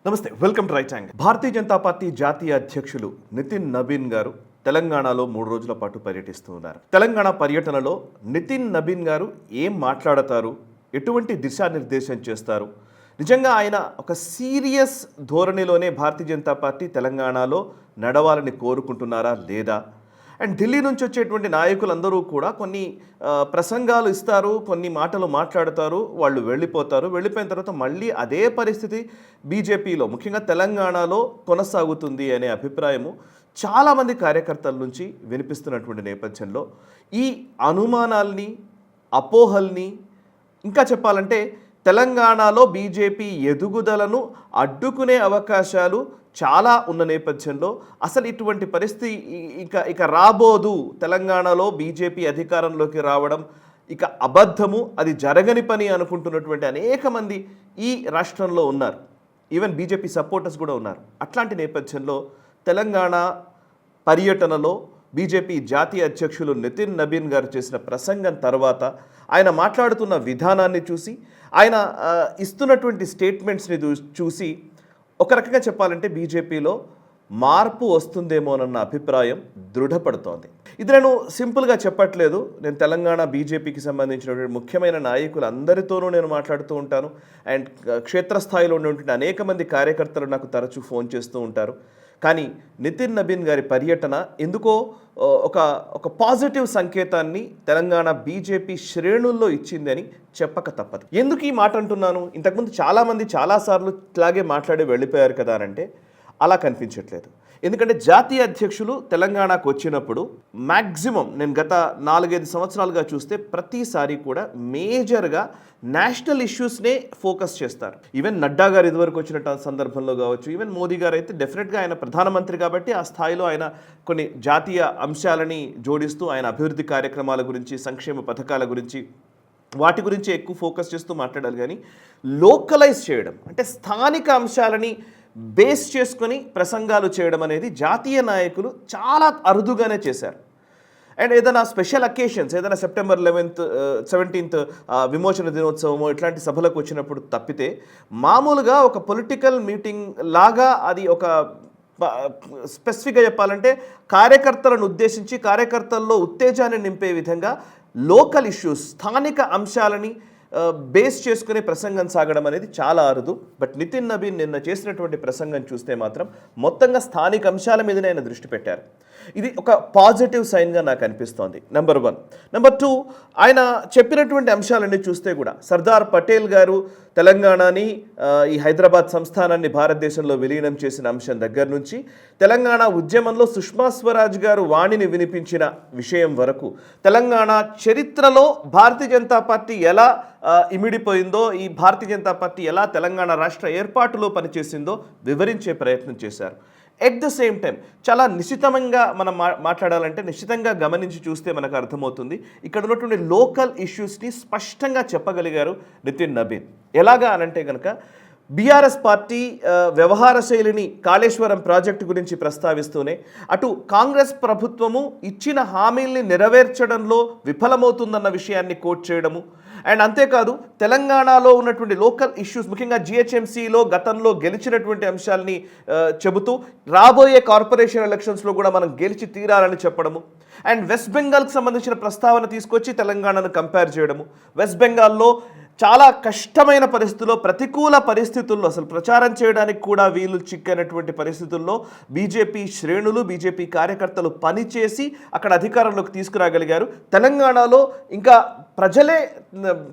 నమస్తే, welcome to right angle. Bharatiya Janata party జాతీయ అధ్యక్షులు నితిన్ నబీన్ గారు తెలంగాణలో 3 రోజుల పాటు పర్యటిస్తూ ఉన్నారు. తెలంగాణ పర్యటనలో నితిన్ నబీన్ గారు ఏం మాట్లాడతారు, ఎటువంటి దిశానిర్దేశం చేస్తారు, నిజంగా ఆయన ఒక సీరియస్ ధోరణిలోనే భారతీయ జనతా పార్టీ తెలంగాణలో నడవాలని కోరుకుంటున్నారా లేదా, అండ్ ఢిల్లీ నుంచి వచ్చేటువంటి నాయకులందరూ కూడా కొన్ని ప్రసంగాలు ఇస్తారు, కొన్ని మాటలు మాట్లాడతారు, వాళ్ళు వెళ్ళిపోయిన తర్వాత మళ్ళీ అదే పరిస్థితి బీజేపీలో ముఖ్యంగా తెలంగాణలో కొనసాగుతుంది అనే అభిప్రాయము చాలామంది కార్యకర్తల నుంచి వినిపిస్తున్నటువంటి నేపథ్యంలో ఈ అనుమానాల్ని, అపోహల్ని, ఇంకా చెప్పాలంటే తెలంగాణలో బీజేపీ ఎదుగుదలను అడ్డుకునే అవకాశాలు చాలా ఉన్న నేపథ్యంలో అసలు ఇటువంటి పరిస్థితి ఇక రాబోదు, తెలంగాణలో బీజేపీ అధికారంలోకి రావడం ఇక అబద్ధము, అది జరగని పని అనుకుంటున్నటువంటి అనేక మంది ఈ రాష్ట్రంలో ఉన్నారు. ఈవెన్ బీజేపీ సపోర్టర్స్ కూడా ఉన్నారు. అట్లాంటి నేపథ్యంలో తెలంగాణ పర్యటనలో బీజేపీ జాతీయ అధ్యక్షులు నితిన్ నబీన్ గారు చేసిన ప్రసంగం తర్వాత ఆయన మాట్లాడుతున్న విధానాన్ని చూసి, ఆయన ఇస్తున్నటువంటి స్టేట్మెంట్స్ని చూసి ఒక రకంగా చెప్పాలంటే బీజేపీలో మార్పు వస్తుందేమోనన్న అభిప్రాయం దృఢపడుతోంది. ఇది నేను సింపుల్గా చెప్పట్లేదు. నేను తెలంగాణ బీజేపీకి సంబంధించినటువంటి ముఖ్యమైన నాయకులందరితోనూ నేను మాట్లాడుతూ ఉంటాను. అండ్ క్షేత్రస్థాయిలో ఉన్నటువంటి అనేక మంది కార్యకర్తలు నాకు తరచూ ఫోన్ చేస్తూ ఉంటారు. కానీ నితిన్ నబీన్ గారి పర్యటన ఎందుకో ఒక పాజిటివ్ సంకేతాన్ని తెలంగాణ బీజేపీ శ్రేణుల్లో ఇచ్చింది అని చెప్పక తప్పదు. ఎందుకు ఈ మాట అంటున్నాను? ఇంతకుముందు చాలామంది చాలాసార్లు ఇట్లాగే మాట్లాడి వెళ్ళిపోయారు కదా అంటే అలా కనిపించట్లేదు. ఎందుకంటే జాతీయ అధ్యక్షులు తెలంగాణకు వచ్చినప్పుడు మ్యాక్సిమం నేను గత 4-5 సంవత్సరాలుగా చూస్తే ప్రతిసారి కూడా మేజర్గా నేషనల్ ఇష్యూస్నే ఫోకస్ చేస్తారు. ఈవెన్ నడ్డా గారు ఇదివరకు వచ్చిన సందర్భంలో కావచ్చు, ఈవెన్ మోదీ గారు అయితే డెఫినెట్గా ఆయన ప్రధానమంత్రి కాబట్టి ఆ స్థాయిలో ఆయన కొన్ని జాతీయ అంశాలని జోడిస్తూ ఆయన అభివృద్ధి కార్యక్రమాల గురించి, సంక్షేమ పథకాల గురించి, వాటి గురించి ఎక్కువ ఫోకస్ చేస్తూ మాట్లాడాలి. కానీ లోకలైజ్ చేయడం అంటే స్థానిక అంశాలని బేస్ చేసుకొని ప్రసంగాలు చేయడం అనేది జాతీయ నాయకులు చాలా అరుదుగానే చేశారు. అండ్ ఏదైనా స్పెషల్ అకేషన్స్, ఏదైనా సెప్టెంబర్ 11th 17th విమోచన దినోత్సవమో ఇట్లాంటి సభలకు వచ్చినప్పుడు తప్పితే మామూలుగా ఒక పొలిటికల్ మీటింగ్ లాగా అది ఒక స్పెసిఫిక్గా చెప్పాలంటే కార్యకర్తలను ఉద్దేశించి కార్యకర్తల్లో ఉత్తేజాన్ని నింపే విధంగా లోకల్ ఇష్యూస్, స్థానిక అంశాలని బేస్ చేసుకునే ప్రసంగం సాగడం అనేది చాలా అరుదు. బట్ నితిన్ నబీన్ నిన్న చేసినటువంటి ప్రసంగం చూస్తే మాత్రం మొత్తంగా స్థానిక అంశాల మీదనే ఆయన దృష్టి పెట్టారు. ఇది ఒక పాజిటివ్ సైన్గా నాకు అనిపిస్తోంది. నెంబర్ 1. నెంబర్ 2, ఆయన చెప్పినటువంటి అంశాలన్నీ చూస్తే కూడా సర్దార్ పటేల్ గారు తెలంగాణని, ఈ హైదరాబాద్ సంస్థానాన్ని భారతదేశంలో విలీనం చేసిన అంశం దగ్గర నుంచి, తెలంగాణ ఉద్యమంలో సుష్మా స్వరాజ్ గారు వాణిని వినిపించిన విషయం వరకు, తెలంగాణ చరిత్రలో భారతీయ జనతా పార్టీ ఎలా ఇమిడిపోయిందో, ఈ భారతీయ జనతా పార్టీ ఎలా తెలంగాణ రాష్ట్ర ఏర్పాటులో పనిచేసిందో వివరించే ప్రయత్నం చేశారు. ఎట్ ద సేమ్ టైం చాలా నిశ్చితంగా మనం మాట్లాడాలంటే నిశ్చితంగా గమనించి చూస్తే మనకు అర్థమవుతుంది ఇక్కడ ఉన్నటువంటి లోకల్ ఇష్యూస్ని స్పష్టంగా చెప్పగలిగారు నితిన్ నబీన్. ఎలాగా అనంటే కనుక బీఆర్ఎస్ పార్టీ వ్యవహార శైలిని కాళేశ్వరం ప్రాజెక్టు గురించి ప్రస్తావిస్తూనే అటు కాంగ్రెస్ ప్రభుత్వము ఇచ్చిన హామీల్ని నెరవేర్చడంలో విఫలమవుతుందన్న విషయాన్ని కోట్ చేయడము, అండ్ అంతేకాదు తెలంగాణలో ఉన్నటువంటి లోకల్ ఇష్యూస్ ముఖ్యంగా జిహెచ్ఎంసీలో గతంలో గెలిచినటువంటి అంశాలని చెబుతూ రాబోయే కార్పొరేషన్ ఎలక్షన్స్లో కూడా మనం గెలిచి తీరాలని చెప్పడము, అండ్ వెస్ట్ బెంగాల్కి సంబంధించిన ప్రస్తావన తీసుకొచ్చి తెలంగాణను కంపేర్ చేయడము, వెస్ట్ బెంగాల్లో చాలా కష్టమైన పరిస్థితుల్లో, ప్రతికూల పరిస్థితుల్లో, అసలు ప్రచారం చేయడానికి కూడా వీలు చిక్కనటువంటి పరిస్థితుల్లో బీజేపీ శ్రేణులు, బీజేపీ కార్యకర్తలు పనిచేసి అక్కడ అధికారంలోకి తీసుకురాగలిగారు. తెలంగాణలో ఇంకా ప్రజలే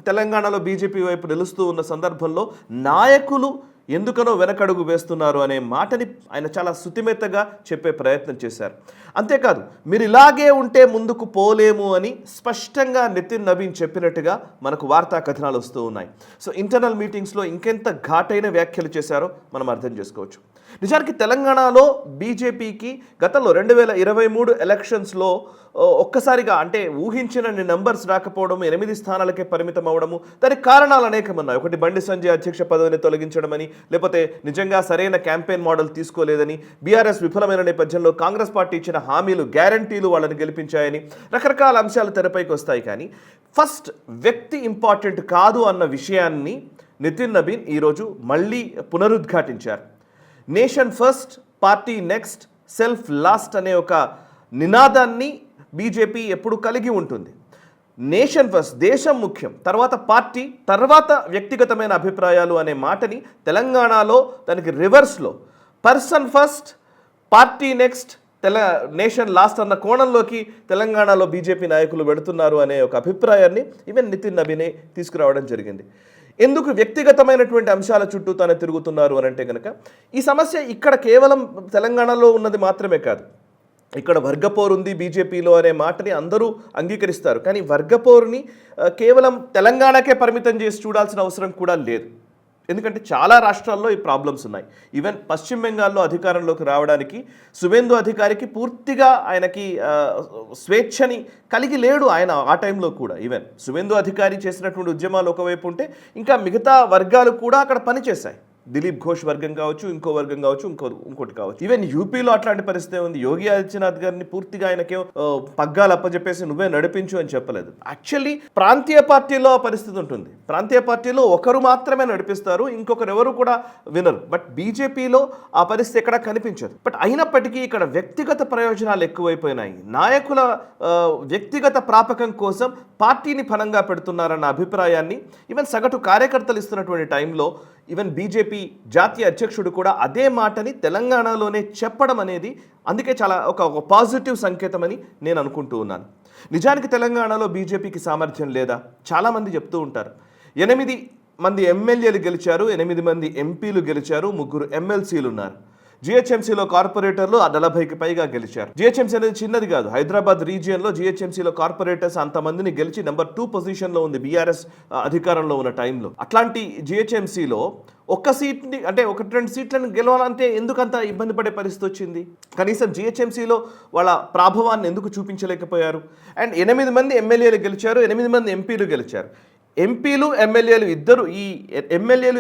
తెలంగాణలో బీజేపీ వైపు నిలుస్తూ ఉన్న సందర్భంలో నాయకులు ఎందుకనో వెనకడుగు వేస్తున్నారు అనే మాటని ఆయన చాలా శుతిమెత్తగా చెప్పే ప్రయత్నం చేశారు. అంతేకాదు మీరు ఇలాగే ఉంటే ముందుకు పోలేము అని స్పష్టంగా నితిన్ నబీన్ చెప్పినట్టుగా మనకు వార్తా కథనాలు వస్తూ ఉన్నాయి. సో ఇంటర్నల్ మీటింగ్స్లో ఇంకెంత ఘాటైన వ్యాఖ్యలు చేశారో మనం అర్థం చేసుకోవచ్చు. నిజానికి తెలంగాణలో బీజేపీకి గతంలో 2023 ఎలక్షన్స్లో ఒక్కసారిగా అంటే ఊహించిన నెంబర్స్ రాకపోవడం, 8 స్థానాలకే పరిమితం అవ్వడము, దానికి కారణాలు అనేకం ఉన్నాయి. ఒకటి బండి సంజయ్ అధ్యక్ష పదవిని తొలగించడమని, లేకపోతే నిజంగా సరైన క్యాంపెయిన్ మోడల్ తీసుకోలేదని, బీఆర్ఎస్ విఫలమైన నేపథ్యంలో కాంగ్రెస్ పార్టీ ఇచ్చిన హామీలు, గ్యారంటీలు వాళ్ళని గెలిపించాయని రకరకాల అంశాలు తెరపైకి వస్తాయి. కానీ ఫస్ట్ వ్యక్తి ఇంపార్టెంట్ కాదు అన్న విషయాన్ని నితిన్ నబీన్ ఈరోజు మళ్ళీ పునరుద్ఘాటించారు. Nation first, party next, self last అనే ఒక నినాదాన్ని బీజేపీ ఎప్పుడు కలిగి ఉంటుంది. నేషన్ ఫస్ట్, దేశం ముఖ్యం, తర్వాత పార్టీ, తర్వాత వ్యక్తిగతమైన అభిప్రాయాలు అనే మాటని తెలంగాణలో దానికి రివర్స్లో person first, party next, nation last అన్న కోణంలోకి తెలంగాణలో బీజేపీ నాయకులు పెడుతున్నారు అనే ఒక అభిప్రాయాన్ని ఈవెన్ నితిన్ నబీనే తీసుకురావడం జరిగింది. ఎందుకు వ్యక్తిగతమైనటువంటి అంశాల చుట్టూ తాను తిరుగుతున్నారు అని అంటే కనుక, ఈ సమస్య ఇక్కడ కేవలం తెలంగాణలో ఉన్నది మాత్రమే కాదు. ఇక్కడ వర్గపోరు ఉంది బీజేపీలో అనే మాటని అందరూ అంగీకరిస్తారు. కానీ వర్గపోరుని కేవలం తెలంగాణకే పరిమితం చేసి చూడాల్సిన అవసరం కూడా లేదు. ఎందుకంటే చాలా రాష్ట్రాల్లో ఈ ప్రాబ్లమ్స్ ఉన్నాయి. ఈవెన్ పశ్చిమ బెంగాల్లో అధికారంలోకి రావడానికి సువేందు అధికారికి పూర్తిగా ఆయనకి స్వేచ్ఛని కలిగి లేడు ఆయన ఆ టైంలో కూడా. ఈవెన్ సువేందు అధికారి చేసినటువంటి ఉద్యమాలు ఒకవైపు ఉంటే ఇంకా మిగతా వర్గాలు కూడా అక్కడ పనిచేశాయి. దిలీప్ ఘోష్ వర్గం కావచ్చు, ఇంకో వర్గం కావచ్చు, ఇంకోటి కావచ్చు. ఈవెన్ యూపీలో అట్లాంటి పరిస్థితి ఉంది. యోగి ఆదిత్యనాథ్ గారిని పూర్తిగా ఆయనకే పగ్గాలు అప్పచెప్పేసి నువ్వే నడిపించు అని చెప్పలేదు. యాక్చువల్లీ ప్రాంతీయ పార్టీలో ఆ పరిస్థితి ఉంటుంది. ప్రాంతీయ పార్టీలో ఒకరు మాత్రమే నడిపిస్తారు, ఇంకొకరు ఎవరు కూడా వినరు. బట్ బీజేపీలో ఆ పరిస్థితి ఎక్కడా కనిపించదు. బట్ అయినప్పటికీ ఇక్కడ వ్యక్తిగత ప్రయోజనాలు ఎక్కువైపోయినాయి. నాయకుల వ్యక్తిగత ప్రాపకం కోసం పార్టీని ఫలంగా పెడుతున్నారన్న అభిప్రాయాన్ని ఈవెన్ సగటు కార్యకర్తలు ఇస్తున్నటువంటి టైంలో ఈవెన్ బీజేపీ జాతీయ అధ్యక్షుడు కూడా అదే మాటని తెలంగాణలోనే చెప్పడం అనేది అందుకే చాలా ఒక పాజిటివ్ సంకేతమని నేను అనుకుంటూ ఉన్నాను. నిజానికి తెలంగాణలో బీజేపీకి సామర్థ్యం లేదా? చాలామంది చెప్తూ ఉంటారు. 8 మంది ఎమ్మెల్యేలు గెలిచారు, 8 మంది ఎంపీలు గెలిచారు, 3 ఎమ్మెల్సీలు ఉన్నారు. జిహెచ్ఎంసీలో కార్పొరేటర్లు 40కి పైగా గెలిచారు. జిహెచ్ఎంసీ అనేది చిన్నది కాదు. హైదరాబాద్ రీజియన్లో జిహెచ్ఎంసీలో కార్పొరేటర్స్ అంతమందిని గెలిచి నెంబర్ 2 పొజిషన్లో ఉంది బీఆర్ఎస్ అధికారంలో ఉన్న టైంలో. అట్లాంటి జిహెచ్ఎంసీలో ఒక్క సీట్ని అంటే 1-2 సీట్లను గెలవాలంటే ఎందుకంత ఇబ్బంది పడే పరిస్థితి వచ్చింది? కనీసం జిహెచ్ఎంసీలో వాళ్ళ ప్రాభవాన్ని ఎందుకు చూపించలేకపోయారు? అండ్ 8 మంది ఎమ్మెల్యేలు గెలిచారు, 8 మంది ఎంపీలు గెలిచారు. ఎంపీలు ఎమ్మెల్యేలు ఇద్దరు, ఈ ఎమ్మెల్యేలు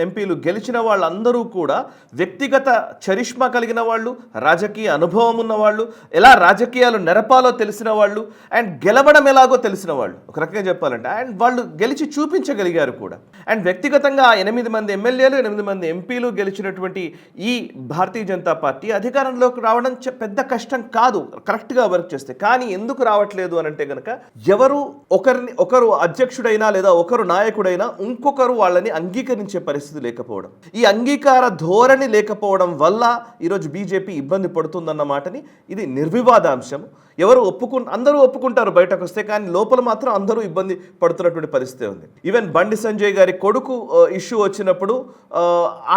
ఎంపీలు గెలిచిన వాళ్ళందరూ కూడా వ్యక్తిగత చరిష్మా కలిగిన వాళ్ళు, రాజకీయ అనుభవం ఉన్న వాళ్ళు, ఎలా రాజకీయాలు నెరపాలో తెలిసిన వాళ్ళు, అండ్ గెలవడం ఎలాగో తెలిసిన వాళ్ళు, ఒక రకంగా చెప్పాలంటే. అండ్ వాళ్ళు గెలిచి చూపించగలిగారు కూడా. అండ్ వ్యక్తిగతంగా 8 మంది ఎమ్మెల్యేలు, 8 మంది ఎంపీలు గెలిచినటువంటి ఈ భారతీయ జనతా పార్టీ అధికారంలోకి రావడం పెద్ద కష్టం కాదు కరెక్ట్గా వర్క్ చేస్తే. కానీ ఎందుకు రావట్లేదు అని అంటే కనుక, ఒకరు అధ్యక్షుడైన లేదా ఒకరు నాయకుడైనా ఇంకొకరు వాళ్ళని అంగీకరించే పరిస్థితి లేకపోవడం, ఈ అంగీకార ధోరణి లేకపోవడం వల్ల ఈరోజు బీజేపీ ఇబ్బంది పడుతుందన్న మాటని ఇది నిర్వివాదాంశం. అందరూ ఒప్పుకుంటారు బయటకు వస్తే, కానీ లోపల మాత్రం అందరూ ఇబ్బంది పడుతున్నటువంటి పరిస్థితి ఉంది. ఈవెన్ బండి సంజయ్ గారి కొడుకు ఇష్యూ వచ్చినప్పుడు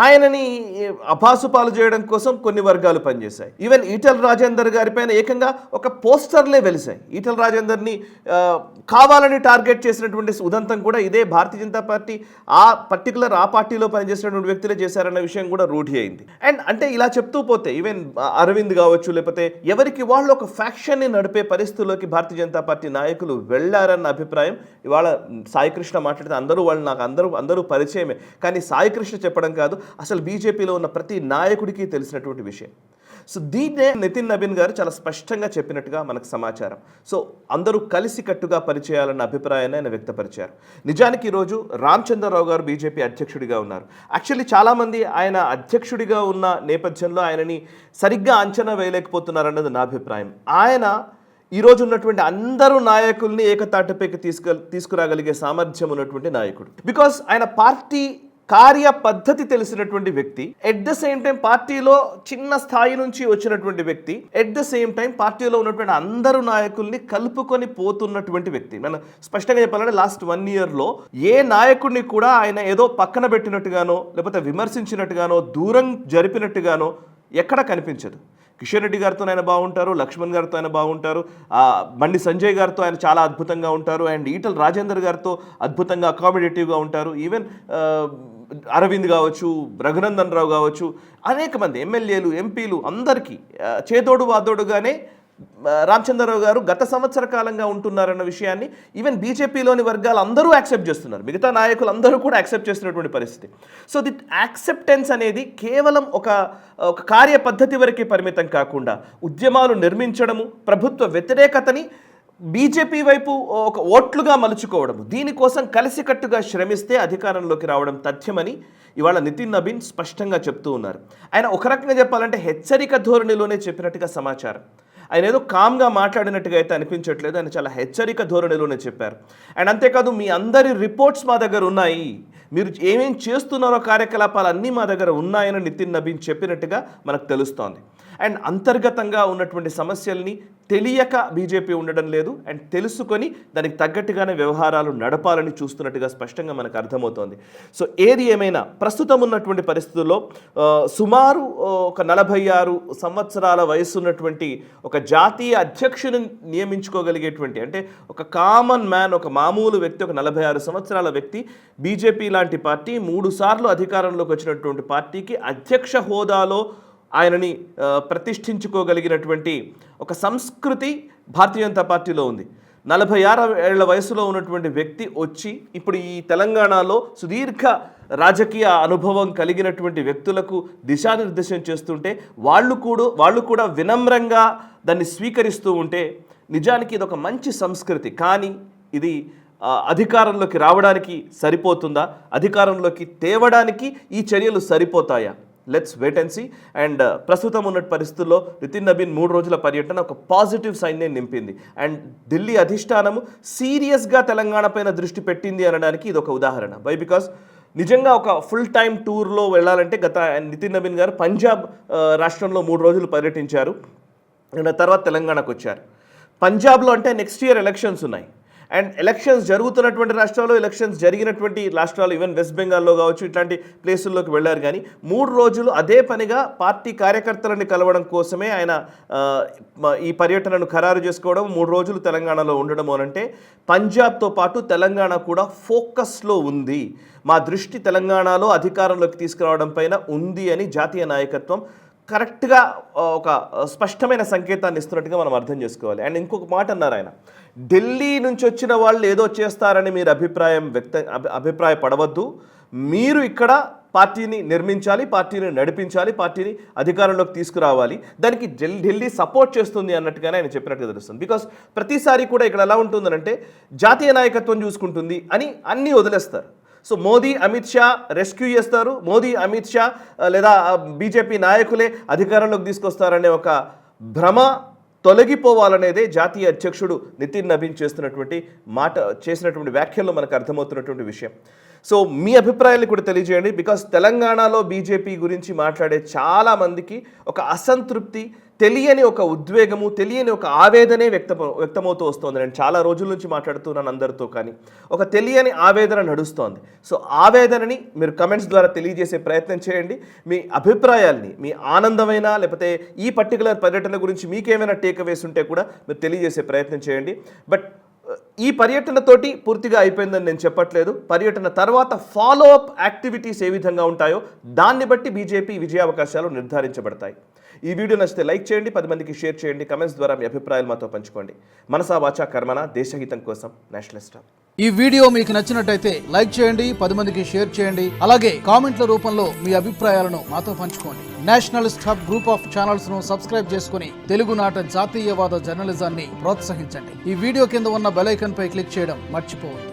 ఆయనని అభాసుపాలు చేయడం కోసం కొన్ని వర్గాలు పనిచేశాయి. ఈవెన్ ఈటెల రాజేందర్ గారి పైన ఏకంగా ఒక పోస్టర్లే వెలిశాయి. ఈటెల రాజేందర్ని కావాలని టార్గెట్ చేసినటువంటి ఉదంతం కూడా ఇదే భారతీయ జనతా పార్టీ ఆ పార్టీలో పనిచేసినటువంటి వ్యక్తులే చేశారన్న విషయం కూడా రూఢి అయింది. అండ్ అంటే ఇలా చెప్తూ పోతే ఈవెన్ అరవింద్ కావచ్చు, లేకపోతే ఎవరికి వాళ్ళు ఒక ఫ్యాక్షన్ని నడిపే పరిస్థితుల్లోకి భారతీయ జనతా పార్టీ నాయకులు వెళ్ళారన్న అభిప్రాయం. ఇవాళ సాయికృష్ణ మాట్లాడితే నాకు అందరూ పరిచయమే, కానీ సాయికృష్ణ చెప్పడం కాదు, అసలు బీజేపీలో ఉన్న ప్రతి నాయకుడికి తెలిసినటువంటి విషయం. సో దీన్నే నితిన్ నబీన్ గారు చాలా స్పష్టంగా చెప్పినట్టుగా మనకు సమాచారం. సో అందరూ కలిసికట్టుగా పనిచేయాలన్న అభిప్రాయాన్ని ఆయన వ్యక్తపరిచారు. నిజానికి ఈరోజు రామచంద్రరావు గారు బీజేపీ అధ్యక్షుడిగా ఉన్నారు. యాక్చువల్లీ చాలామంది ఆయన అధ్యక్షుడిగా ఉన్న నేపథ్యంలో ఆయనని సరిగ్గా అంచనా వేయలేకపోతున్నారన్నది నా అభిప్రాయం. ఆయన ఈరోజు ఉన్నటువంటి అందరూ నాయకుల్ని ఏకతాటిపైకి తీసుకురాగలిగే సామర్థ్యం ఉన్నటువంటి నాయకుడు. బికాస్ ఆయన పార్టీ కార్య పద్ధతి తెలిసినటువంటి వ్యక్తి, ఎట్ ద సేమ్ టైం పార్టీలో చిన్న స్థాయి నుంచి వచ్చినటువంటి వ్యక్తి, ఎట్ ద సేమ్ టైం పార్టీలో ఉన్నటువంటి అందరు నాయకుల్ని కలుపుకొని పోతున్నటువంటి వ్యక్తి. మనం స్పష్టంగా చెప్పాలంటే లాస్ట్ 1 yearలో ఏ నాయకుడిని కూడా ఆయన ఏదో పక్కన పెట్టినట్టుగానో లేకపోతే విమర్శించినట్టుగానో దూరం జరిపినట్టుగానో ఎక్కడ కనిపించదు. కిషన్ రెడ్డి గారితో ఆయన బాగుంటారు, లక్ష్మణ్ గారితో ఆయన బాగుంటారు, బండి సంజయ్ గారితో ఆయన చాలా అద్భుతంగా ఉంటారు, అండ్ ఈటల రాజేందర్ గారితో అద్భుతంగా అకామిడేటివ్గా ఉంటారు. ఈవెన్ అరవింద్ కావచ్చు, రఘునందన్ రావు కావచ్చు, అనేక మంది ఎమ్మెల్యేలు ఎంపీలు అందరికీ చేదోడు వాదోడుగానే రామచంద్రరావు గారు గత సంవత్సర కాలంగా ఉంటున్నారన్న విషయాన్ని ఈవెన్ బీజేపీలోని వర్గాలు అందరూ యాక్సెప్ట్ చేస్తున్నారు. మిగతా నాయకులు అందరూ కూడా యాక్సెప్ట్ చేస్తున్నటువంటి పరిస్థితి. సో ది యాక్సెప్టెన్స్ అనేది కేవలం ఒక కార్య పద్ధతి వరకే పరిమితం కాకుండా ఉద్యమాలు నిర్మించడము, ప్రభుత్వ వ్యతిరేకతని బీజేపీ వైపు ఒక ఓట్లుగా మలుచుకోవడం, దీనికోసం కలిసికట్టుగా శ్రమిస్తే అధికారంలోకి రావడం తథ్యమని ఇవాళ నితిన్ నబీన్ స్పష్టంగా చెప్తూ ఉన్నారు. ఆయన ఒక రకంగా చెప్పాలంటే హెచ్చరిక ధోరణిలోనే చెప్పినట్టుగా సమాచారం. ఆయన ఏదో కామ్గా మాట్లాడినట్టుగా అయితే అనిపించట్లేదు. ఆయన చాలా హెచ్చరిక ధోరణిలోనే చెప్పారు. అండ్ అంతేకాదు, మీ అందరి రిపోర్ట్స్ మా దగ్గర ఉన్నాయి, మీరు ఏమేం చేస్తున్నారో కార్యకలాపాలు అన్నీ మా దగ్గర ఉన్నాయని నితిన్ నబీన్ చెప్పినట్టుగా మనకు తెలుస్తోంది. అండ్ అంతర్గతంగా ఉన్నటువంటి సమస్యల్ని తెలియక బీజేపీ ఉండడం లేదు, అండ్ తెలుసుకొని దానికి తగ్గట్టుగానే వ్యవహారాలు నడపాలని చూస్తున్నట్టుగా స్పష్టంగా మనకు అర్థమవుతోంది. సో ఏది ఏమైనా ప్రస్తుతం ఉన్నటువంటి పరిస్థితుల్లో సుమారు ఒక 46 సంవత్సరాల వయసు ఉన్నటువంటి ఒక జాతీయ అధ్యక్షుని నియమించుకోగలిగేటువంటి, అంటే ఒక కామన్ మ్యాన్, ఒక మామూలు వ్యక్తి, ఒక 46 సంవత్సరాల వ్యక్తి బీజేపీ లాంటి పార్టీ 3 సార్లు అధికారంలోకి వచ్చినటువంటి పార్టీకి అధ్యక్ష హోదాలో ఆయనని ప్రతిష్ఠించుకోగలిగినటువంటి ఒక సంస్కృతి భారతీయ జనతా పార్టీలో ఉంది. 46 ఏళ్ల వయసులో ఉన్నటువంటి వ్యక్తి వచ్చి ఇప్పుడు ఈ తెలంగాణలో సుదీర్ఘ రాజకీయ అనుభవం కలిగినటువంటి వ్యక్తులకు దిశానిర్దేశం చేస్తుంటే వాళ్ళు కూడా వినమ్రంగా దాన్ని స్వీకరిస్తూ ఉంటే నిజానికి ఇది ఒక మంచి సంస్కృతి. కానీ ఇది అధికారంలోకి రావడానికి సరిపోతుందా, అధికారంలోకి తేవడానికి ఈ చర్యలు సరిపోతాయా? Let's wait and see. And ప్రస్తుతం ఉన్న పరిస్థితుల్లో నితిన్ నబీన్ 3 రోజుల పర్యటన ఒక పాజిటివ్ సైన్నే నింపింది. అండ్ ఢిల్లీ అధిష్టానము సీరియస్గా తెలంగాణ పైన దృష్టి పెట్టింది అనడానికి ఇది ఒక ఉదాహరణ. వై? బికాస్ నిజంగా ఒక ఫుల్ టైం టూర్లో వెళ్ళాలంటే నితిన్ నబీన్ గారు పంజాబ్ రాష్ట్రంలో 3 రోజులు పర్యటించారు. అండ్ తర్వాత తెలంగాణకు వచ్చారు. పంజాబ్లో అంటే నెక్స్ట్ ఇయర్ ఎలక్షన్స్ ఉన్నాయి. అండ్ ఎలక్షన్స్ జరుగుతున్నటువంటి రాష్ట్రాల్లో, ఎలక్షన్స్ జరిగినటువంటి రాష్ట్రాలు, ఈవెన్ వెస్ట్ బెంగాల్లో కావచ్చు, ఇట్లాంటి ప్లేసుల్లోకి వెళ్ళారు. కానీ 3 రోజులు అదే పనిగా పార్టీ కార్యకర్తలని కలవడం కోసమే ఆయన ఈ పర్యటనను ఖరారు చేసుకోవడం, 3 రోజులు తెలంగాణలో ఉండడం అనంటే పంజాబ్తో పాటు తెలంగాణ కూడా ఫోకస్లో ఉంది, మా దృష్టి తెలంగాణలో అధికారంలోకి తీసుకురావడం పైన ఉంది అని జాతీయ నాయకత్వం కరెక్ట్గా ఒక స్పష్టమైన సంకేతాన్ని ఇస్తున్నట్టుగా మనం అర్థం చేసుకోవాలి. అండ్ ఇంకొక మాట అన్నారు ఆయన, ఢిల్లీ నుంచి వచ్చిన వాళ్ళు ఏదో చేస్తారని మీరు అభిప్రాయపడవద్దు, మీరు ఇక్కడ పార్టీని నిర్మించాలి, పార్టీని నడిపించాలి, పార్టీని అధికారంలోకి తీసుకురావాలి, దానికి ఢిల్లీ సపోర్ట్ చేస్తుంది అన్నట్టుగానే ఆయన చెప్పినట్టుగా తెలుస్తుంది. బికాస్ ప్రతిసారి కూడా ఇక్కడ ఎలా ఉంటుందనంటే జాతీయ నాయకత్వం చూసుకుంటుంది అని అన్నీ వదిలేస్తారు. సో మోదీ అమిత్ షా రెస్క్యూ చేస్తారు, మోదీ అమిత్ షా లేదా బీజేపీ నాయకులే అధికారంలోకి తీసుకొస్తారనే ఒక భ్రమ తొలగిపోవాలనేదే జాతీయ అధ్యక్షుడు నితిన్ నబీన్ చేసినటువంటి వ్యాఖ్యల్లో మనకు అర్థమవుతున్నటువంటి విషయం. సో మీ అభిప్రాయాన్ని కూడా తెలియజేయండి. బికాస్ తెలంగాణలో బీజేపీ గురించి మాట్లాడే చాలామందికి ఒక అసంతృప్తి, తెలియని ఒక ఉద్వేగము, తెలియని ఒక ఆవేదనే వ్యక్తమవుతూ వస్తుంది. నేను చాలా రోజుల నుంచి మాట్లాడుతున్నాను అందరితో, కానీ ఒక తెలియని ఆవేదన నడుస్తోంది. సో ఆవేదనని మీరు కమెంట్స్ ద్వారా తెలియజేసే ప్రయత్నం చేయండి. మీ అభిప్రాయాల్ని, మీ ఆనందమైన లేకపోతే ఈ పర్టికులర్ పర్యటన గురించి మీకేమైనా టేక్అవేస్ ఉంటే కూడా మీరు తెలియజేసే ప్రయత్నం చేయండి. బట్ ఈ పర్యటనతోటి పూర్తిగా అయిపోయిందని నేను చెప్పట్లేదు. పర్యటన తర్వాత ఫాలో అప్ యాక్టివిటీస్ ఏ విధంగా ఉంటాయో దాన్ని బట్టి బీజేపీ విజయావకాశాలు నిర్ధారించబడతాయి. ఈ వీడియో నచ్చితే లైక్ చేయండి, 10 మందికి షేర్ చేయండి, కమెంట్స్ ద్వారా మీ అభిప్రాయాలు మాతో పంచుకోండి. మనసా వాచా కర్మన, దేశహితం కోసం నేషనలిస్ట్. ఈ వీడియో మీకు నచ్చినట్టయితే లైక్ చేయండి, 10 మందికి షేర్ చేయండి, అలాగే కామెంట్ల రూపంలో మీ అభిప్రాయాలను మాతో పంచుకోండి. Nationalist hub group of channels ను సబ్స్క్రైబ్ చేసుకుని తెలుగునాట జాతీయవాద జర్నలిజాన్ని ప్రోత్సహించండి. ఈ వీడియో కింద ఉన్న బెల్ ఐకాన్ పై క్లిక్ చేయడం మర్చిపోవద్దు.